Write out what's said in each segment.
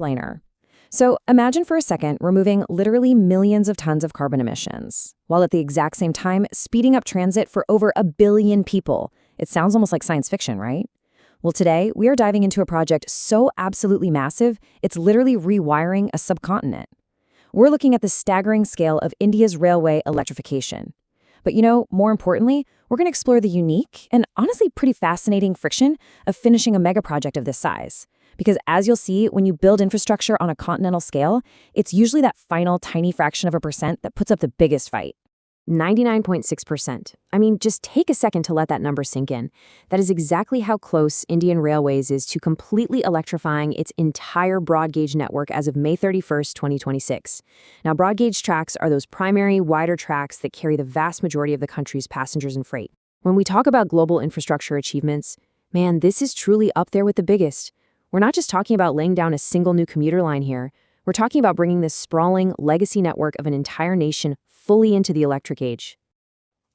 explainer. So imagine for a second removing literally millions of tons of carbon emissions, while at the exact same time speeding up transit for over 1 billion people. It sounds almost like science fiction, right? Well, today we are diving into a project so absolutely massive, it's literally rewiring a subcontinent. We're looking at the staggering scale of India's railway electrification. But more importantly, we're going to explore the unique and honestly pretty fascinating friction of finishing a mega project of this size. Because as you'll see, when you build infrastructure on a continental scale, it's usually that final tiny fraction of a percent that puts up the biggest fight. 99.6%. I mean, just take a second to let that number sink in. That is exactly how close Indian Railways is to completely electrifying its entire broad gauge network as of May 31st, 2026. Now, broad gauge tracks are those primary, wider tracks that carry the vast majority of the country's passengers and freight. When we talk about global infrastructure achievements, man, this is truly up there with the biggest. We're not just talking about laying down a single new commuter line here. We're talking about bringing this sprawling legacy network of an entire nation fully into the electric age.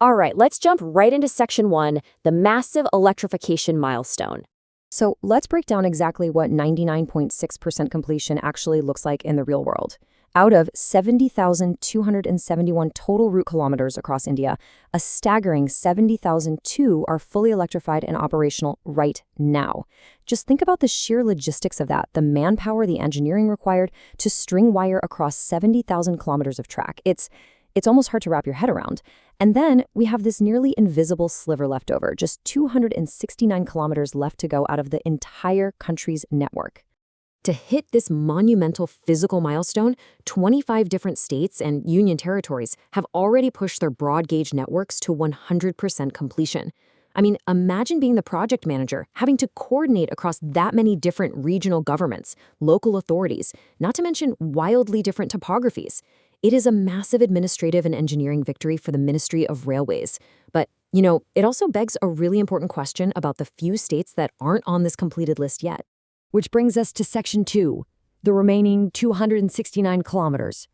All right, let's jump right into Section 1, the massive electrification milestone. So let's break down exactly what 99.6% completion actually looks like in the real world. Out of 70,271 total route kilometers across India, a staggering 70,002 are fully electrified and operational right now. Just think about the sheer logistics of that, the manpower, the engineering required to string wire across 70,000 kilometers of track. It's almost hard to wrap your head around. And then we have this nearly invisible sliver left over, just 269 kilometers left to go out of the entire country's network. To hit this monumental physical milestone, 25 different states and union territories have already pushed their broad gauge networks to 100% completion. I mean, imagine being the project manager, having to coordinate across that many different regional governments, local authorities, not to mention wildly different topographies. It is a massive administrative and engineering victory for the Ministry of Railways. But, it also begs a really important question about the few states that aren't on this completed list yet. Which brings us to Section 2, the remaining 269 kilometers.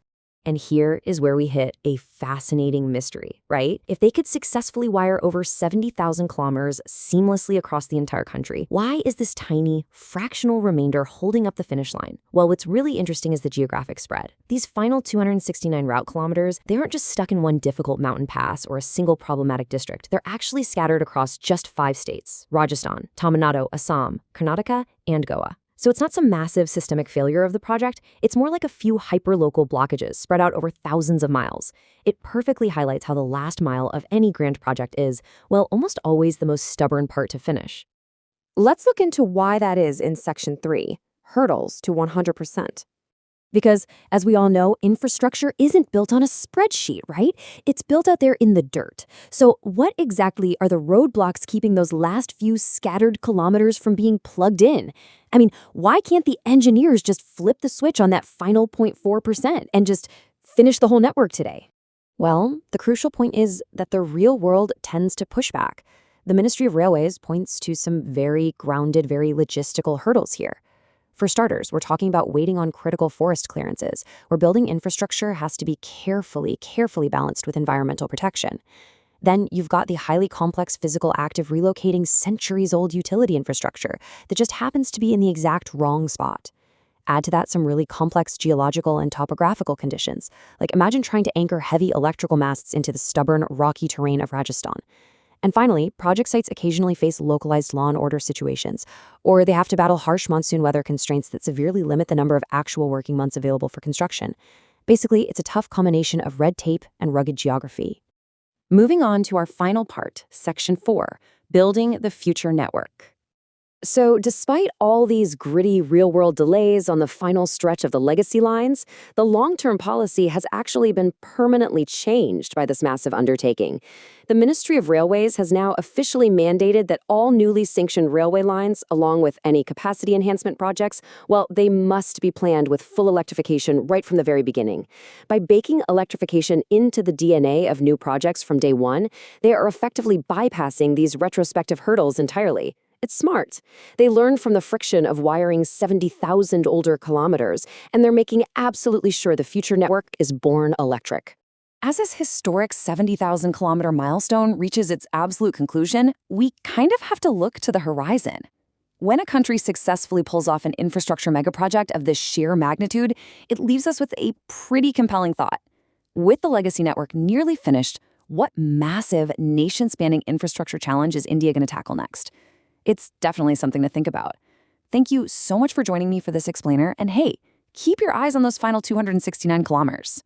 And here is where we hit a fascinating mystery, right? If they could successfully wire over 70,000 kilometers seamlessly across the entire country, why is this tiny, fractional remainder holding up the finish line? Well, what's really interesting is the geographic spread. These final 269 route kilometers, they aren't just stuck in one difficult mountain pass or a single problematic district. They're actually scattered across just 5 states: Rajasthan, Tamil Nadu, Assam, Karnataka, and Goa. So it's not some massive systemic failure of the project, it's more like a few hyper-local blockages spread out over thousands of miles. It perfectly highlights how the last mile of any grand project is, well, almost always the most stubborn part to finish. Let's look into why that is in Section 3, hurdles to 100%. Because, as we all know, infrastructure isn't built on a spreadsheet, right? It's built out there in the dirt. So what exactly are the roadblocks keeping those last few scattered kilometers from being plugged in? I mean, why can't the engineers just flip the switch on that final 0.4% and just finish the whole network today? Well, the crucial point is that the real world tends to push back. The Ministry of Railways points to some very grounded, very logistical hurdles here. For starters, we're talking about waiting on critical forest clearances, where building infrastructure has to be carefully balanced with environmental protection. Then you've got the highly complex physical act of relocating centuries-old utility infrastructure that just happens to be in the exact wrong spot. Add to that some really complex geological and topographical conditions, like imagine trying to anchor heavy electrical masts into the stubborn, rocky terrain of Rajasthan. And finally, project sites occasionally face localized law and order situations, or they have to battle harsh monsoon weather constraints that severely limit the number of actual working months available for construction. Basically, it's a tough combination of red tape and rugged geography. Moving on to our final part, Section 4, building the future network. So despite all these gritty real-world delays on the final stretch of the legacy lines, the long-term policy has actually been permanently changed by this massive undertaking. The Ministry of Railways has now officially mandated that all newly sanctioned railway lines, along with any capacity enhancement projects, well, they must be planned with full electrification right from the very beginning. By baking electrification into the DNA of new projects from day one, they are effectively bypassing these retrospective hurdles entirely. It's smart. They learn from the friction of wiring 70,000 older kilometers, and they're making absolutely sure the future network is born electric. As this historic 70,000 kilometer milestone reaches its absolute conclusion, we kind of have to look to the horizon. When a country successfully pulls off an infrastructure megaproject of this sheer magnitude, it leaves us with a pretty compelling thought. With the legacy network nearly finished, what massive, nation-spanning infrastructure challenge is India going to tackle next? It's definitely something to think about. Thank you so much for joining me for this explainer, and hey, keep your eyes on those final 269 kilometers.